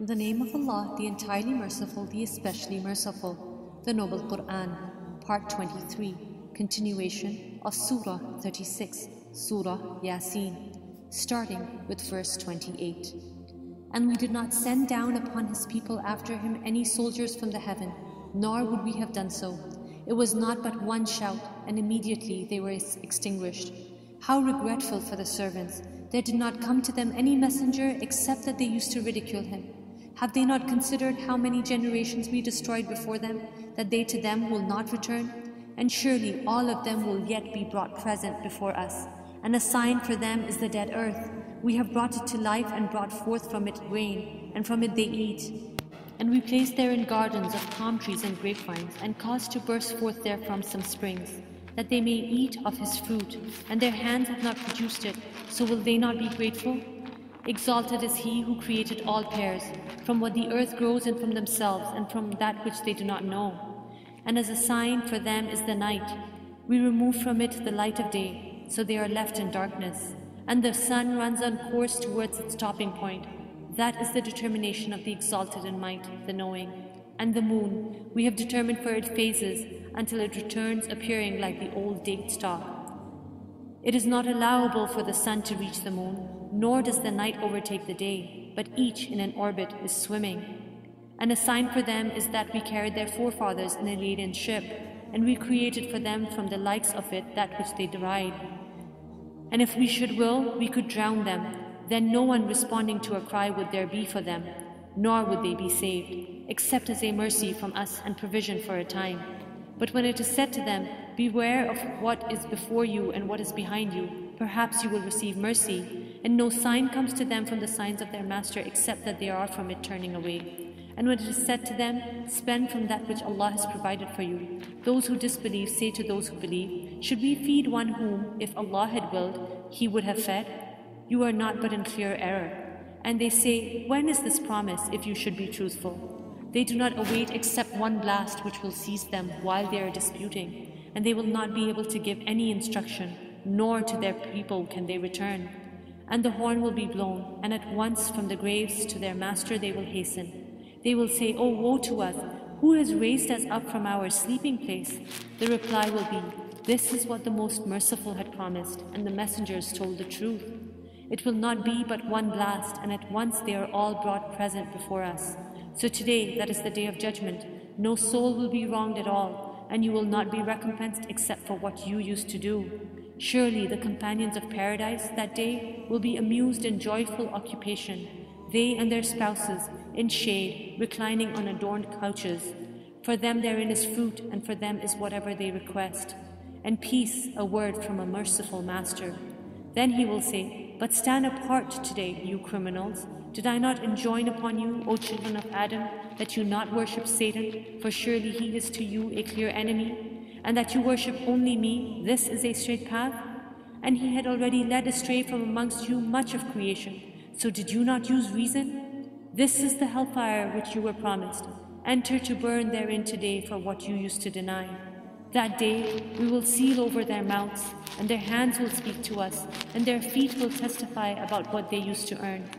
In the name of Allah, the entirely merciful, the especially merciful. The Noble Quran, Part 23, continuation of Surah 36, Surah Yasin, starting with verse 28. And we did not send down upon his people after him any soldiers from the heaven, nor would we have done so. It was not but one shout, and immediately they were extinguished. How regretful for the servants! There did not come to them any messenger except that they used to ridicule him. Have they not considered how many generations we destroyed before them, that they to them will not return? And surely all of them will yet be brought present before us. And a sign for them is the dead earth. We have brought it to life and brought forth from it grain, and from it they eat. And we placed therein gardens of palm trees and grapevines, and caused to burst forth therefrom some springs, that they may eat of his fruit, and their hands have not produced it, so will they not be grateful? Exalted is he who created all pairs, from what the earth grows and from themselves, and from that which they do not know. And as a sign for them is the night. We remove from it the light of day, so they are left in darkness. And the sun runs on course towards its stopping point. That is the determination of the exalted in might, the knowing. And the moon, we have determined for it phases, until it returns appearing like the old date stalk. It is not allowable for the sun to reach the moon, nor does the night overtake the day, but each in an orbit is swimming. And a sign for them is that we carried their forefathers in a laden ship, and we created for them from the likes of it that which they deride. And if we should will, we could drown them. Then no one responding to a cry would there be for them, nor would they be saved, except as a mercy from us and provision for a time. But when it is said to them, beware of what is before you and what is behind you, perhaps you will receive mercy, and no sign comes to them from the signs of their master except that they are from it turning away. And when it is said to them, spend from that which Allah has provided for you, those who disbelieve say to those who believe, should we feed one whom, if Allah had willed, He would have fed? You are not but in clear error. And they say, when is this promise if you should be truthful? They do not await except one blast which will seize them while they are disputing, and they will not be able to give any instruction, nor to their people can they return. And the horn will be blown, and at once from the graves to their master they will hasten. They will say, oh, woe to us! Who has raised us up from our sleeping place? The reply will be, this is what the Most Merciful had promised, and the messengers told the truth. It will not be but one blast, and at once they are all brought present before us. So today, that is the day of judgment, no soul will be wronged at all, and you will not be recompensed except for what you used to do. Surely the companions of paradise that day will be amused in joyful occupation, they and their spouses, in shade, reclining on adorned couches. For them therein is fruit, and for them is whatever they request. And peace, a word from a merciful master. Then he will say, but stand apart today, you criminals. Did I not enjoin upon you, O children of Adam, that you not worship Satan, for surely he is to you a clear enemy, and that you worship only me, this is a straight path? And he had already led astray from amongst you much of creation, so did you not use reason? This is the hellfire which you were promised. Enter to burn therein today for what you used to deny. That day we will seal over their mouths, and their hands will speak to us, and their feet will testify about what they used to earn.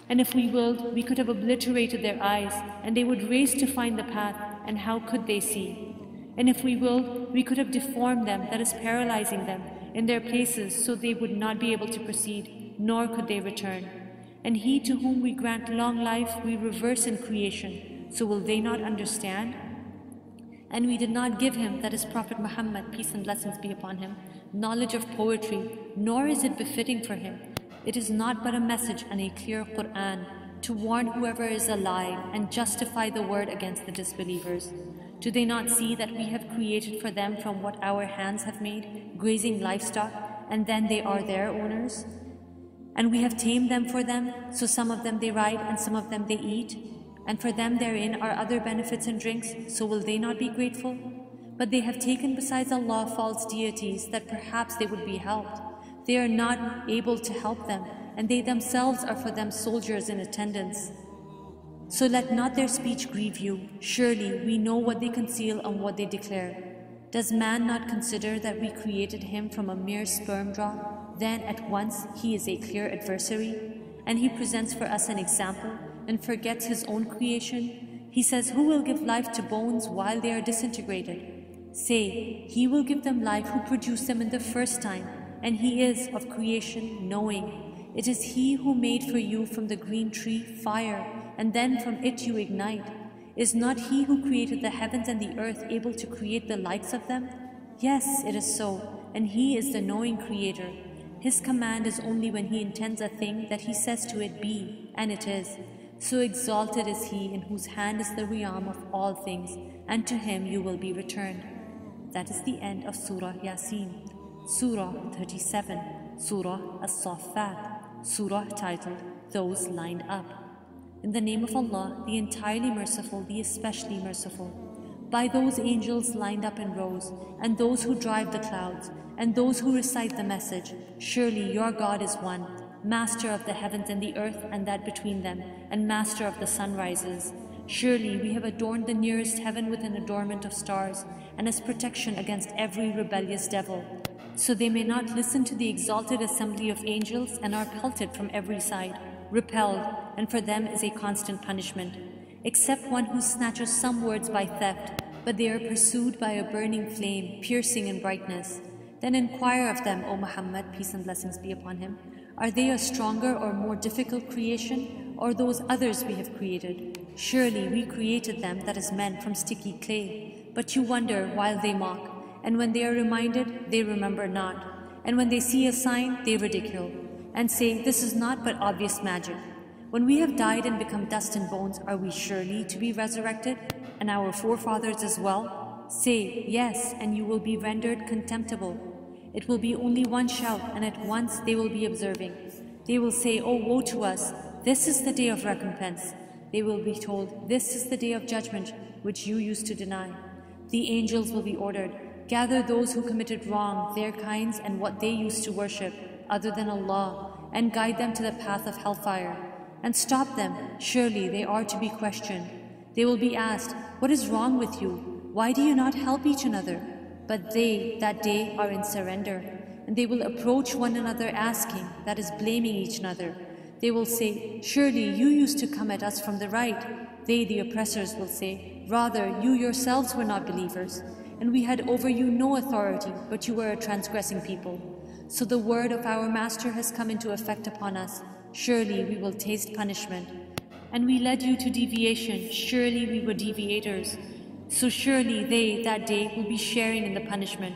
And if we willed, we could have obliterated their eyes, and they would race to find the path, and how could they see? And if we willed, we could have deformed them, that is paralyzing them, in their places, so they would not be able to proceed, nor could they return. And he to whom we grant long life, we reverse in creation, so will they not understand? And we did not give him, that is Prophet Muhammad, peace and blessings be upon him, knowledge of poetry, nor is it befitting for him. It is not but a message and a clear Quran, to warn whoever is alive and justify the word against the disbelievers. Do they not see that we have created for them from what our hands have made, grazing livestock, and then they are their owners? And we have tamed them for them, so some of them they ride and some of them they eat. And for them therein are other benefits and drinks, so will they not be grateful? But they have taken besides Allah false deities, that perhaps they would be helped. They are not able to help them, and they themselves are for them soldiers in attendance. So let not their speech grieve you. Surely we know what they conceal and what they declare. Does man not consider that we created him from a mere sperm drop? Then at once he is a clear adversary, and he presents for us an example. and forgets his own creation? He says, who will give life to bones while they are disintegrated? Say, he will give them life who produced them in the first time, and he is of creation knowing. It is he who made for you from the green tree fire, and then from it you ignite. Is not he who created the heavens and the earth able to create the likes of them? Yes, it is so, and he is the knowing creator. His command is only when he intends a thing that he says to it be, and it is. So exalted is he in whose hand is the realm of all things, and to him you will be returned. That is the end of Surah Yasin. Surah 37, Surah As-Saffat, Surah titled, Those Lined Up. In the name of Allah, the entirely merciful, the especially merciful. By those angels lined up in rows, and those who drive the clouds, and those who recite the message, surely your God is one, Master of the heavens and the earth and that between them, and Master of the sunrises. Surely we have adorned the nearest heaven with an adornment of stars, and as protection against every rebellious devil, so they may not listen to the exalted assembly of angels and are pelted from every side, repelled, and for them is a constant punishment, except one who snatches some words by theft, but they are pursued by a burning flame, piercing in brightness. Then inquire of them, O Muhammad, peace and blessings be upon him, are they a stronger or more difficult creation, or those others we have created? Surely we created them, that is men, from sticky clay. But you wonder while they mock, and when they are reminded, they remember not. And when they see a sign, they ridicule, and say, this is naught but obvious magic. When we have died and become dust and bones, are we surely to be resurrected, and our forefathers as well? Say, yes, and you will be rendered contemptible. It will be only one shout, and at once they will be observing. They will say, oh, woe to us, this is the day of recompense. They will be told, this is the day of judgment, which you used to deny. The angels will be ordered, gather those who committed wrong, their kinds, and what they used to worship, other than Allah, and guide them to the path of hellfire. And stop them, surely they are to be questioned. They will be asked, what is wrong with you? Why do you not help each another? But they, that day, are in surrender, and they will approach one another asking, that is blaming each other. They will say, surely you used to come at us from the right. They, the oppressors, will say, rather, you yourselves were not believers, and we had over you no authority, but you were a transgressing people. So the word of our Master has come into effect upon us. Surely we will taste punishment. And we led you to deviation. Surely we were deviators. So surely they, that day, will be sharing in the punishment.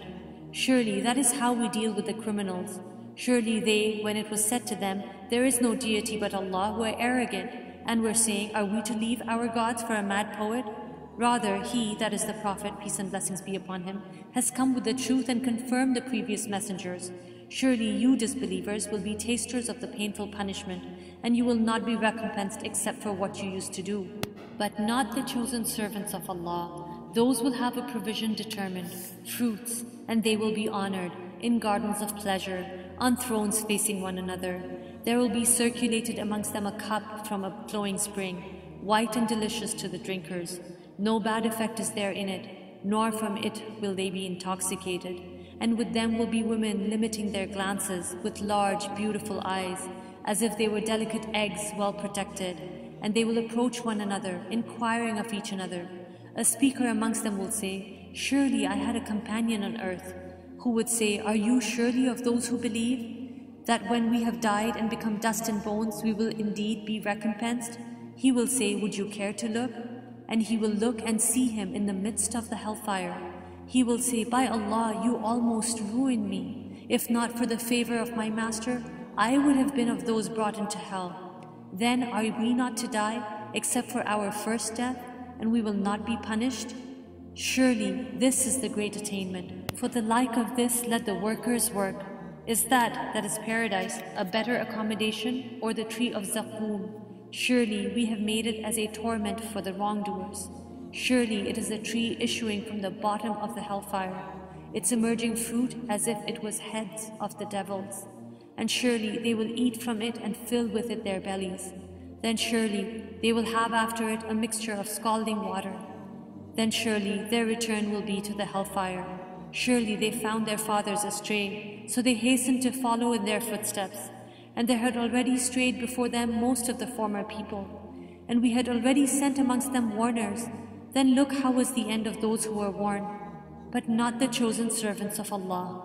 Surely that is how we deal with the criminals. Surely they, when it was said to them, there is no deity but Allah, were arrogant, and were saying, are we to leave our gods for a mad poet? Rather, he, that is the Prophet, peace and blessings be upon him, has come with the truth and confirmed the previous messengers. Surely you, disbelievers, will be tasters of the painful punishment, and you will not be recompensed except for what you used to do. But not the chosen servants of Allah. Those will have a provision determined, fruits, and they will be honored, in gardens of pleasure, on thrones facing one another. There will be circulated amongst them a cup from a flowing spring, white and delicious to the drinkers. No bad effect is there in it, nor from it will they be intoxicated. And with them will be women limiting their glances with large, beautiful eyes, as if they were delicate eggs well protected. And they will approach one another, inquiring of each another. A speaker amongst them will say, surely I had a companion on earth, who would say, are you surely of those who believe, that when we have died and become dust and bones, we will indeed be recompensed? He will say, would you care to look? And he will look and see him in the midst of the hellfire. He will say, by Allah, you almost ruined me. If not for the favor of my Master, I would have been of those brought into hell. Then are we not to die, except for our first death, and we will not be punished? Surely this is the great attainment. For the like of this let the workers work. Is that is paradise, a better accommodation, or the tree of Zaqqum? Surely we have made it as a torment for the wrongdoers. Surely it is a tree issuing from the bottom of the hellfire, its emerging fruit as if it was heads of the devils. And surely they will eat from it and fill with it their bellies. Then surely they will have after it a mixture of scalding water. Then surely their return will be to the hellfire. Surely they found their fathers astray, so they hastened to follow in their footsteps. And there had already strayed before them most of the former people. and we had already sent amongst them warners. Then look how was the end of those who were warned, but not the chosen servants of Allah.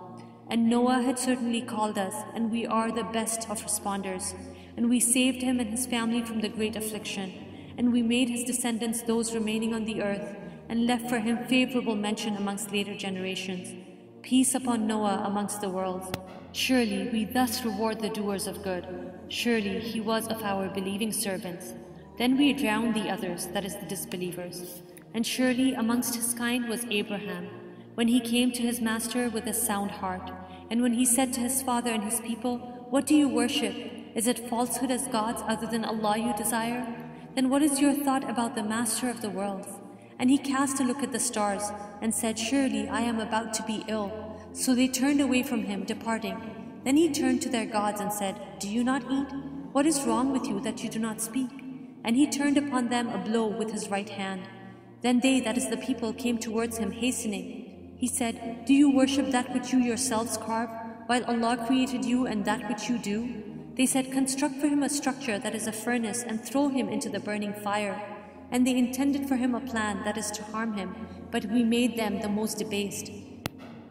And Noah had certainly called us, and we are the best of responders. And we saved him and his family from the great affliction, and we made his descendants those remaining on the earth, and left for him favorable mention amongst later generations. Peace upon Noah amongst the worlds. Surely we thus reward the doers of good. Surely he was of our believing servants. Then we drowned the others, that is the disbelievers. And surely amongst his kind was Abraham, when he came to his master with a sound heart, and when he said to his father and his people, "What do you worship? Is it falsehood as gods other than Allah you desire? Then what is your thought about the master of the worlds?" And he cast a look at the stars, and said, "Surely I am about to be ill." So they turned away from him, departing. Then he turned to their gods and said, "Do you not eat? What is wrong with you that you do not speak?" And he turned upon them a blow with his right hand. Then they, that is the people, came towards him hastening. He said, "Do you worship that which you yourselves carve, while Allah created you and that which you do?" They said, "Construct for him a structure that is a furnace and throw him into the burning fire." And they intended for him a plan that is to harm him, but we made them the most debased.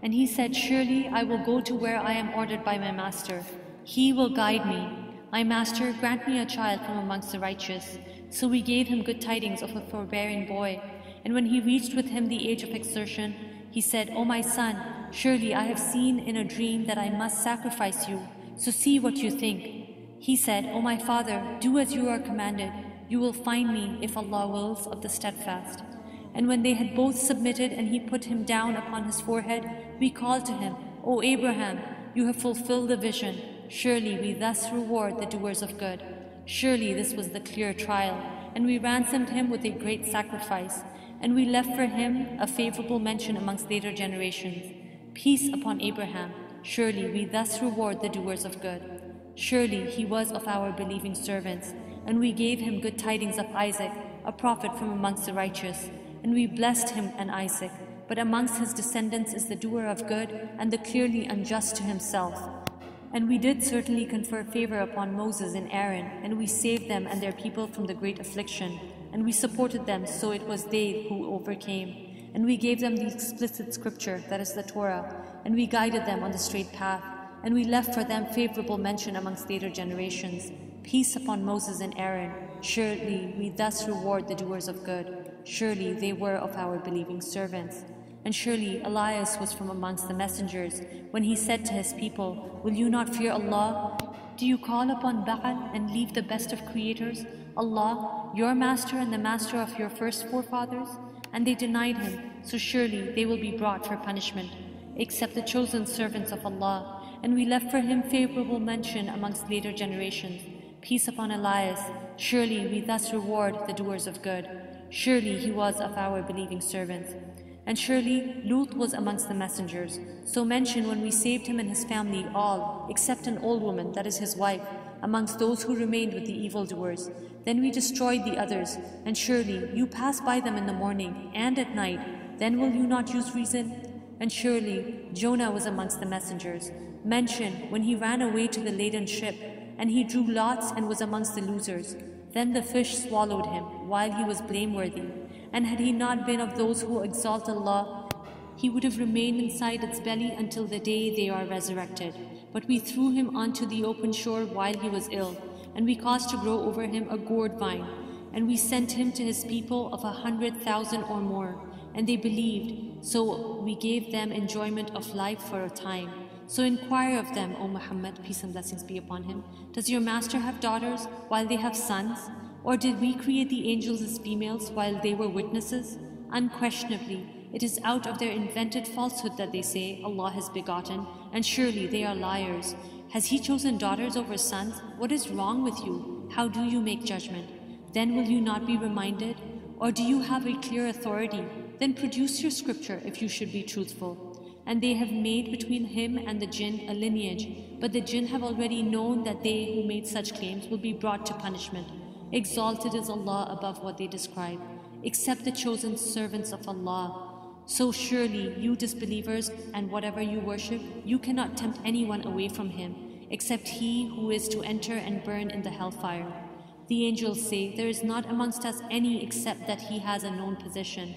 And he said, "Surely I will go to where I am ordered by my master. He will guide me. My master, grant me a child from amongst the righteous." So we gave him good tidings of a forbearing boy. And when he reached with him the age of exertion, he said, "O my son, surely I have seen in a dream that I must sacrifice you, so see what you think." He said, "O my father, do as you are commanded. You will find me, if Allah wills, of the steadfast." And when they had both submitted and he put him down upon his forehead, we called to him, "O Abraham, you have fulfilled the vision. Surely we thus reward the doers of good." Surely this was the clear trial, and we ransomed him with a great sacrifice, and we left for him a favorable mention amongst later generations. Peace upon Abraham. Surely we thus reward the doers of good. Surely he was of our believing servants, and we gave him good tidings of Isaac, a prophet from amongst the righteous. And we blessed him and Isaac, but amongst his descendants is the doer of good and the clearly unjust to himself. And we did certainly confer favor upon Moses and Aaron, and we saved them and their people from the great affliction, and we supported them, so it was they who overcame. And we gave them the explicit scripture, that is the Torah, and we guided them on the straight path, and we left for them favorable mention amongst later generations. Peace upon Moses and Aaron. Surely we thus reward the doers of good. Surely they were of our believing servants. And surely Elias was from amongst the messengers, when he said to his people, "Will you not fear Allah? Do you call upon Baal and leave the best of creators, Allah, your master and the master of your first forefathers?" And they denied him, so surely they will be brought for punishment, except the chosen servants of Allah. And we left for him favorable mention amongst later generations. Peace upon Elias. Surely we thus reward the doers of good. Surely he was of our believing servants. And surely Lut was amongst the messengers. So mention when we saved him and his family all, except an old woman, that is his wife, amongst those who remained with the evildoers. Then we destroyed the others, and surely you pass by them in the morning and at night. Then will you not use reason? And surely Jonah was amongst the messengers. Mention when he ran away to the laden ship, and he drew lots and was amongst the losers. Then the fish swallowed him while he was blameworthy. And had he not been of those who exalt Allah, he would have remained inside its belly until the day they are resurrected. But we threw him onto the open shore while he was ill, and we caused to grow over him a gourd vine. And we sent him to his people of 100,000 or more, and they believed. So we gave them enjoyment of life for a time. So inquire of them, O Muhammad, peace and blessings be upon him. Does your master have daughters while they have sons? Or did we create the angels as females while they were witnesses? Unquestionably, it is out of their invented falsehood that they say Allah has begotten, and surely they are liars. Has he chosen daughters over sons? What is wrong with you? How do you make judgment? Then will you not be reminded? Or do you have a clear authority? Then produce your scripture if you should be truthful. And they have made between him and the jinn a lineage, but the jinn have already known that they who made such claims will be brought to punishment. Exalted is Allah above what they describe, except the chosen servants of Allah. So surely you disbelievers and whatever you worship, you cannot tempt anyone away from him, except he who is to enter and burn in the hellfire. The angels say, there is not amongst us any except that he has a known position.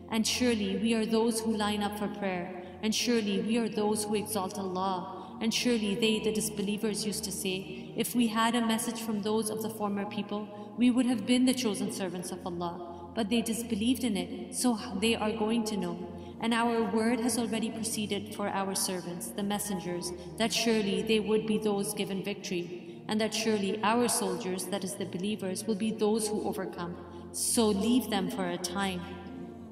And surely we are those who line up for prayer, and surely we are those who exalt Allah. And surely they, the disbelievers, used to say, if we had a message from those of the former people, we would have been the chosen servants of Allah. But they disbelieved in it, so they are going to know. And our word has already proceeded for our servants, the messengers, that surely they would be those given victory, and that surely our soldiers, that is the believers, will be those who overcome. So leave them for a time,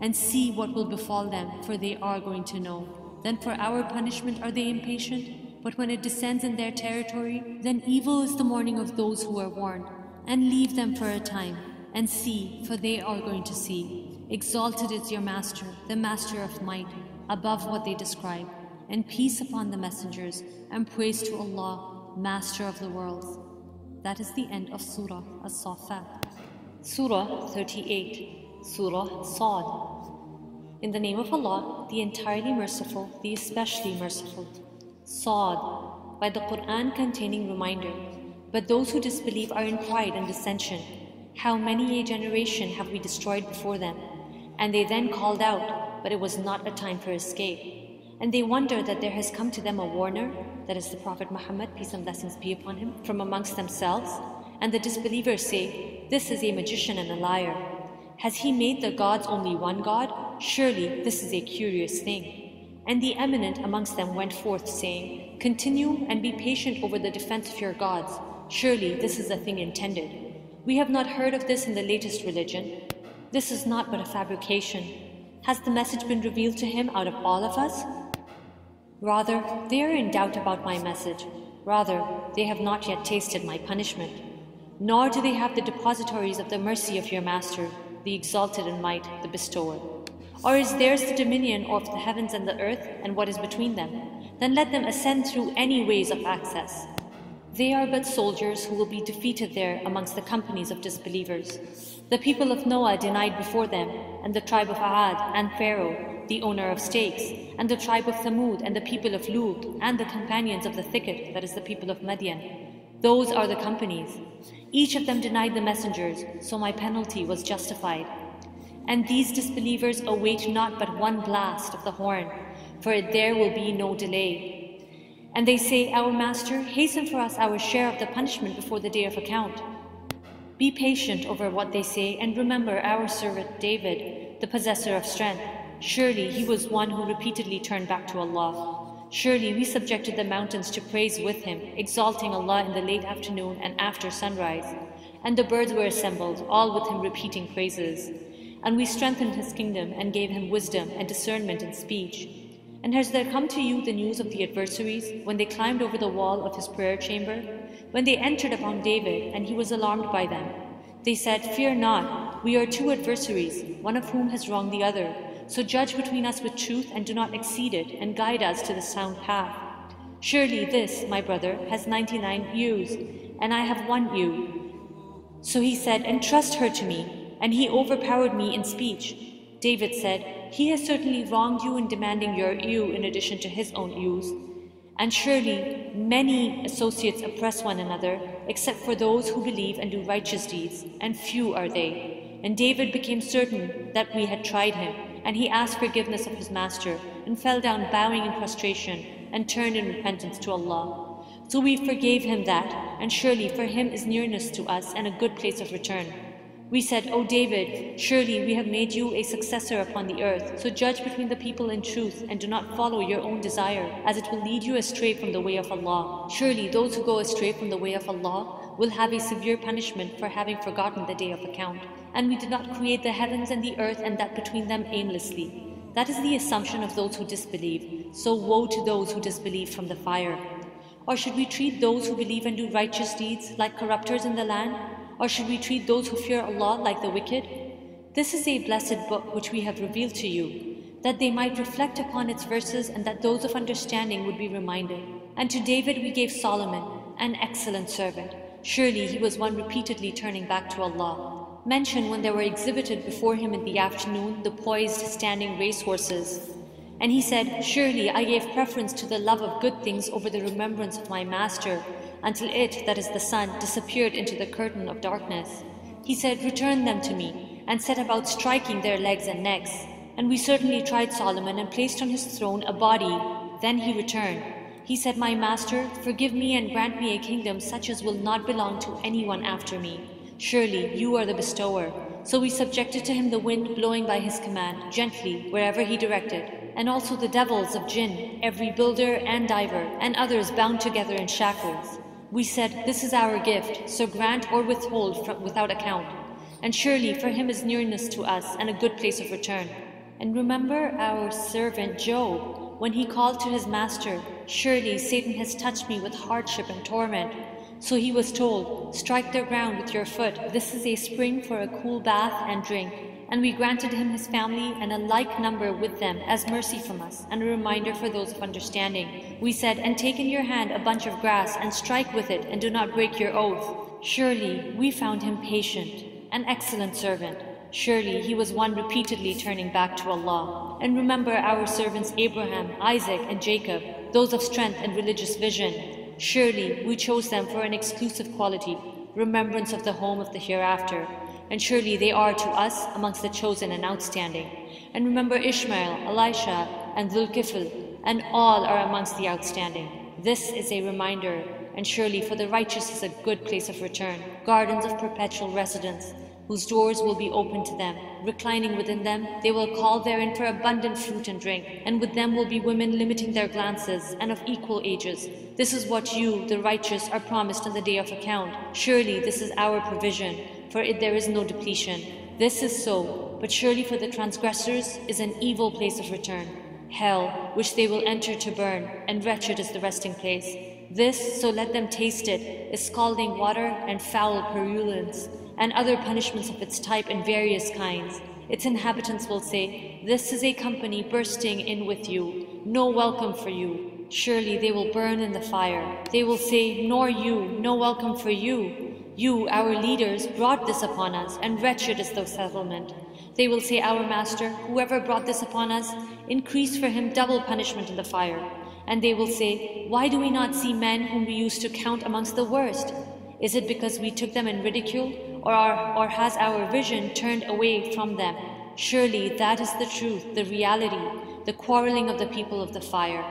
and see what will befall them, for they are going to know. Then for our punishment are they impatient? But when it descends in their territory, then evil is the mourning of those who are warned. And leave them for a time, and see, for they are going to see. Exalted is your Master, the Master of might, above what they describe. And peace upon the messengers, and praise to Allah, Master of the worlds. That is the end of Surah As-Saffat. Surah 38, Surah Sad. In the name of Allah, the entirely merciful, the especially merciful. Sad, by the Quran containing reminder. But those who disbelieve are in pride and dissension. How many a generation have we destroyed before them? And they then called out, but it was not a time for escape. And they wonder that there has come to them a warner, that is the Prophet Muhammad, peace and blessings be upon him, from amongst themselves. And the disbelievers say, this is a magician and a liar. Has he made the gods only one God? Surely this is a curious thing. And the eminent amongst them went forth, saying, continue and be patient over the defense of your gods. Surely this is a thing intended. We have not heard of this in the latest religion. This is not but a fabrication. Has the message been revealed to him out of all of us? Rather, they are in doubt about my message. Rather, they have not yet tasted my punishment. Nor do they have the depositories of the mercy of your Master, the exalted in might, the bestower. Or is theirs the dominion of the heavens and the earth, and what is between them? Then let them ascend through any ways of access. They are but soldiers who will be defeated there amongst the companies of disbelievers. The people of Noah denied before them, and the tribe of Aad, and Pharaoh, the owner of stakes, and the tribe of Thamud, and the people of Lut, and the companions of the thicket, that is the people of Madian. Those are the companies. Each of them denied the messengers, so my penalty was justified. And these disbelievers await not but one blast of the horn, for there will be no delay. And they say, our Master, hasten for us our share of the punishment before the day of account. Be patient over what they say, and remember our servant David, the possessor of strength. Surely he was one who repeatedly turned back to Allah. Surely we subjected the mountains to praise with him, exalting Allah in the late afternoon and after sunrise. And the birds were assembled, all with him repeating praises. And we strengthened his kingdom and gave him wisdom and discernment in speech. And has there come to you the news of the adversaries, when they climbed over the wall of his prayer chamber? When they entered upon David, and he was alarmed by them. They said, fear not, we are two adversaries, one of whom has wronged the other. So judge between us with truth, and do not exceed it, and guide us to the sound path. Surely this, my brother, has 99 ewes, and I have 1 ewe. So he said, entrust her to me, and he overpowered me in speech. David said, he has certainly wronged you in demanding your ewe in addition to his own ewes. And surely many associates oppress one another, except for those who believe and do righteous deeds, and few are they. And David became certain that we had tried him, and he asked forgiveness of his Master, and fell down bowing in prostration, and turned in repentance to Allah. So we forgave him that, and surely for him is nearness to us and a good place of return. We said, O David, surely we have made you a successor upon the earth, so judge between the people in truth, and do not follow your own desire, as it will lead you astray from the way of Allah. Surely those who go astray from the way of Allah will have a severe punishment for having forgotten the day of account. And we did not create the heavens and the earth and that between them aimlessly. That is the assumption of those who disbelieve. So woe to those who disbelieve from the fire. Or should we treat those who believe and do righteous deeds like corruptors in the land? Or should we treat those who fear Allah like the wicked? This is a blessed book which we have revealed to you, that they might reflect upon its verses and that those of understanding would be reminded. And to David we gave Solomon, an excellent servant. Surely he was one repeatedly turning back to Allah. Mention when there were exhibited before him in the afternoon the poised standing racehorses. And he said, surely I gave preference to the love of good things over the remembrance of my Master, until it, that is the sun, disappeared into the curtain of darkness. He said, "Return them to me," and set about striking their legs and necks. And we certainly tried Solomon and placed on his throne a body. Then he returned. He said, "My master, forgive me and grant me a kingdom such as will not belong to anyone after me. Surely you are the bestower." So we subjected to him the wind blowing by his command, gently, wherever he directed, and also the devils of jinn, every builder and diver, and others bound together in shackles. We said, "This is our gift, so grant or withhold without account. And surely for him is nearness to us and a good place of return." And remember our servant Job, when he called to his master, "Surely Satan has touched me with hardship and torment." So he was told, "Strike the ground with your foot. This is a spring for a cool bath and drink." And we granted him his family and a like number with them as mercy from us and a reminder for those of understanding. We said, "And take in your hand a bunch of grass and strike with it and do not break your oath." Surely we found him patient, an excellent servant. Surely he was one repeatedly turning back to Allah. And remember our servants Abraham, Isaac, and Jacob, those of strength and religious vision. Surely we chose them for an exclusive quality, remembrance of the home of the hereafter. And surely they are to us amongst the chosen and outstanding. And remember Ishmael, Elisha, and Dhul-Kifl, and all are amongst the outstanding. This is a reminder, and surely for the righteous is a good place of return, gardens of perpetual residence, whose doors will be open to them. Reclining within them, they will call therein for abundant fruit and drink, and with them will be women limiting their glances, and of equal ages. This is what you, the righteous, are promised on the day of account. Surely this is our provision, for it there is no depletion. This is so, but surely for the transgressors is an evil place of return. Hell, which they will enter to burn, and wretched is the resting place. This, so let them taste it, is scalding water and foul purulence, and other punishments of its type in various kinds. Its inhabitants will say, "This is a company bursting in with you, no welcome for you." Surely they will burn in the fire. They will say, "Nor you, no welcome for you. You, our leaders, brought this upon us, and wretched is the settlement." They will say, "Our master, whoever brought this upon us, increase for him double punishment in the fire." And they will say, "Why do we not see men whom we used to count amongst the worst? Is it because we took them in ridicule, or has our vision turned away from them?" Surely that is the truth, the reality, the quarreling of the people of the fire.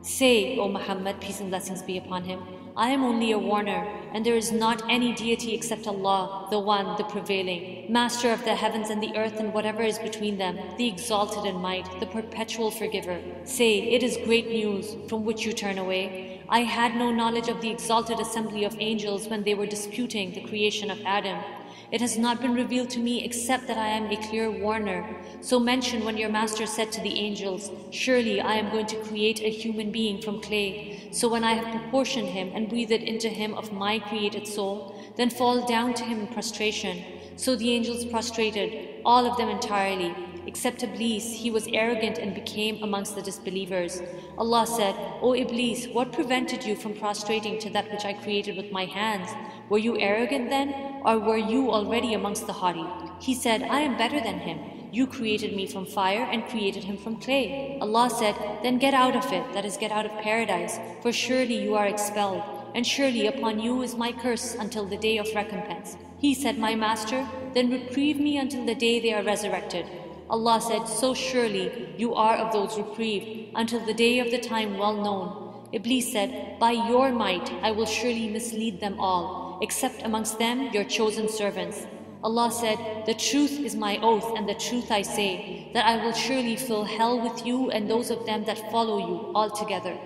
Say, O Muhammad, peace and blessings be upon him, I am only a warner, and there is not any deity except Allah, the One, the Prevailing, Master of the heavens and the earth and whatever is between them, the Exalted in might, the Perpetual Forgiver. Say, it is great news from which you turn away. I had no knowledge of the exalted assembly of angels when they were disputing the creation of Adam. It has not been revealed to me except that I am a clear warner. So mention when your master said to the angels, "Surely I am going to create a human being from clay. So when I have proportioned him and breathed into him of my created soul, then fall down to him in prostration." So the angels prostrated, all of them entirely, except Iblis. He was arrogant and became amongst the disbelievers. Allah said, "O Iblis, what prevented you from prostrating to that which I created with my hands? Were you arrogant then, or were you already amongst the haughty?" He said, "I am better than him. You created me from fire and created him from clay." Allah said, "Then get out of it, that is, get out of paradise, for surely you are expelled, and surely upon you is my curse until the day of recompense." He said, "My master, then reprieve me until the day they are resurrected." Allah said, "So surely you are of those reprieved until the day of the time well known." Iblis said, "By your might I will surely mislead them all, except amongst them your chosen servants." Allah said, "The truth is my oath, and the truth I say, that I will surely fill hell with you and those of them that follow you altogether."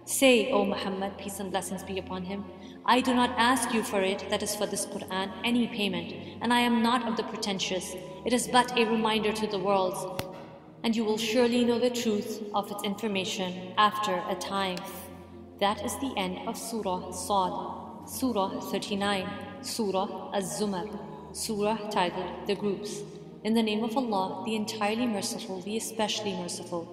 Say, O Muhammad, peace and blessings be upon him, I do not ask you for it, that is for this Quran, any payment, and I am not of the pretentious. It is but a reminder to the worlds, and you will surely know the truth of its information after a time. That is the end of Surah Sad, Surah 39, Surah Az-Zumar, Surah titled The Groups. In the name of Allah, the entirely merciful, the especially merciful.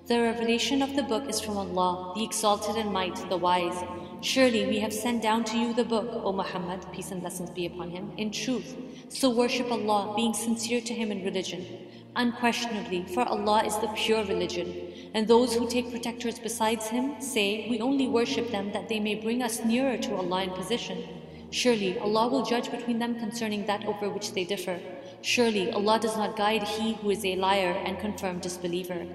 The revelation of the book is from Allah, the exalted in might, the wise. Surely we have sent down to you the book, O Muhammad, peace and blessings be upon him, in truth. So worship Allah, being sincere to him in religion. Unquestionably, for Allah is the pure religion, and those who take protectors besides Him say, we only worship them that they may bring us nearer to Allah in position. Surely Allah will judge between them concerning that over which they differ. Surely Allah does not guide he who is a liar and confirmed disbeliever.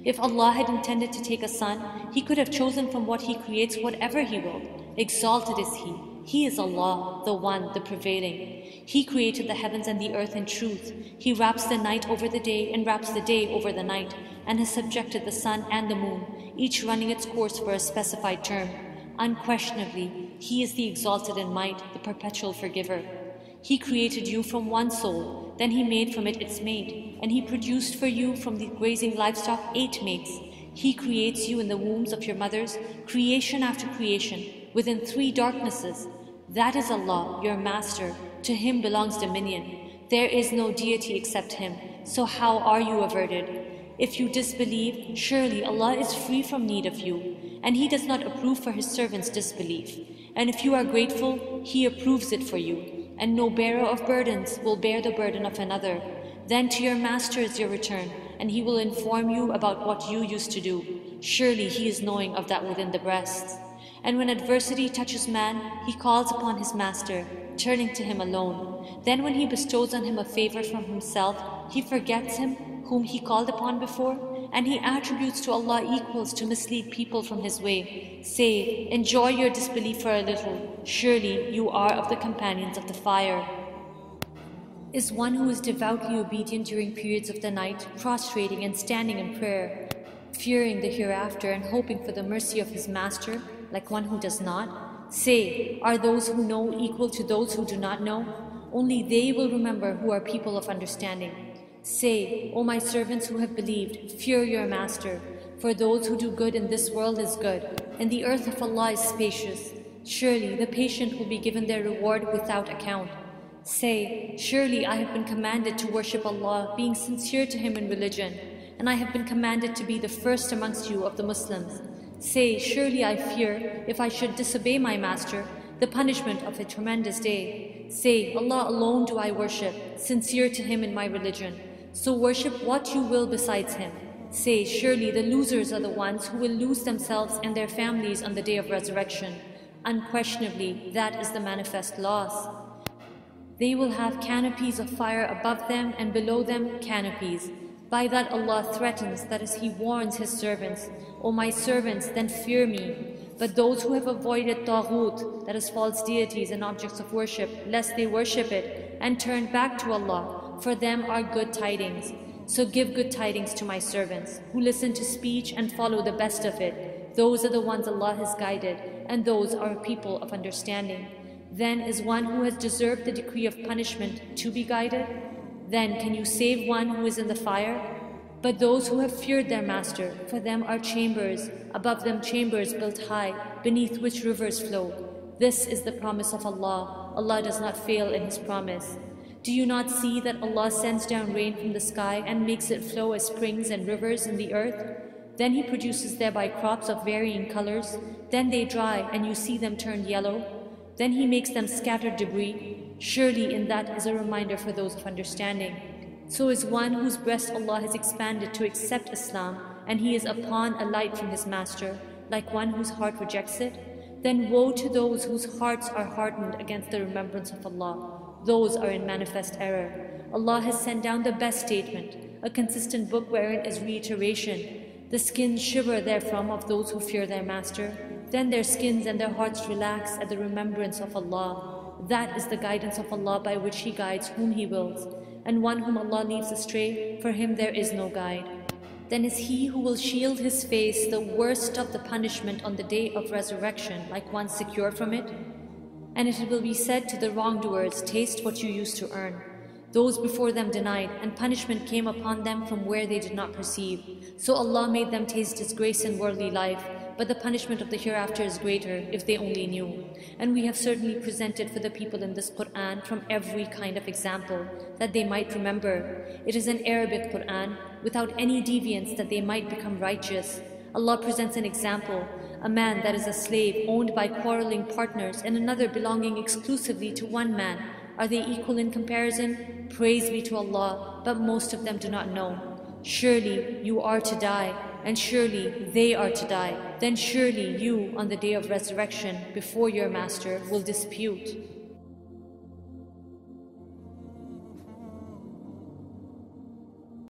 If Allah had intended to take a son, He could have chosen from what He creates whatever He willed. Exalted is He. He is Allah, the One, the Prevailing. He created the heavens and the earth in truth. He wraps the night over the day and wraps the day over the night, and has subjected the sun and the moon, each running its course for a specified term. Unquestionably, He is the exalted in might, the perpetual forgiver. He created you from one soul, then He made from it its mate, and He produced for you from the grazing livestock 8 mates. He creates you in the wombs of your mothers, creation after creation, within 3 darknesses. That is Allah, your Master. To Him belongs dominion. There is no deity except Him. So how are you averted? If you disbelieve, surely Allah is free from need of you, and He does not approve for His servants' disbelief. And if you are grateful, He approves it for you, and no bearer of burdens will bear the burden of another. Then to your Master is your return, and He will inform you about what you used to do. Surely He is knowing of that within the breasts. And when adversity touches man, he calls upon his Master, turning to Him alone. Then when He bestows on him a favor from Himself, he forgets Him whom he called upon before, and he attributes to Allah equals to mislead people from His way. Say, enjoy your disbelief for a little. Surely you are of the companions of the fire. Is one who is devoutly obedient during periods of the night, prostrating and standing in prayer, fearing the hereafter and hoping for the mercy of his Master, like one who does not? Say, are those who know equal to those who do not know? Only they will remember who are people of understanding. Say, O my servants who have believed, fear your Master, for those who do good in this world is good, and the earth of Allah is spacious. Surely the patient will be given their reward without account. Say, surely I have been commanded to worship Allah, being sincere to Him in religion, and I have been commanded to be the first amongst you of the Muslims. Say, surely I fear, if I should disobey my Master, the punishment of a tremendous day. Say, Allah alone do I worship, sincere to Him in my religion. So worship what you will besides Him. Say, surely the losers are the ones who will lose themselves and their families on the day of resurrection. Unquestionably, that is the manifest loss. They will have canopies of fire above them, and below them canopies. By that Allah threatens, that is, He warns His servants. O my servants, then fear me. But those who have avoided Taghut, that is, false deities and objects of worship, lest they worship it, and turn back to Allah, for them are good tidings. So give good tidings to my servants, who listen to speech and follow the best of it. Those are the ones Allah has guided, and those are people of understanding. Then is one who has deserved the decree of punishment to be guided? Then can you save one who is in the fire? But those who have feared their Master, for them are chambers, above them chambers built high, beneath which rivers flow. This is the promise of Allah. Allah does not fail in His promise. Do you not see that Allah sends down rain from the sky and makes it flow as springs and rivers in the earth? Then He produces thereby crops of varying colors. Then they dry, and you see them turn yellow. Then He makes them scattered debris. Surely in that is a reminder for those of understanding. So is one whose breast Allah has expanded to accept Islam, and he is upon a light from his Master, like one whose heart rejects it. Then woe to those whose hearts are hardened against the remembrance of Allah. Those are in manifest error. Allah has sent down the best statement, a consistent book wherein is reiteration. The skins shiver therefrom of those who fear their Master. Then their skins and their hearts relax at the remembrance of Allah. That is the guidance of Allah by which He guides whom He wills. And one whom Allah leaves astray, for him there is no guide. Then is he who will shield his face the worst of the punishment on the day of resurrection, like one secure from it? And it will be said to the wrongdoers, taste what you used to earn. Those before them denied, and punishment came upon them from where they did not perceive. So Allah made them taste disgrace in worldly life, but the punishment of the hereafter is greater if they only knew. And we have certainly presented for the people in this Qur'an from every kind of example, that they might remember. It is an Arabic Qur'an, without any deviance, that they might become righteous. Allah presents an example, a man that is a slave owned by quarreling partners, and another belonging exclusively to one man, Are they equal in comparison? Praise be to Allah, but most of them do not know. Surely you are to die, and surely they are to die. Then surely you, on the day of resurrection, before your Master, will dispute.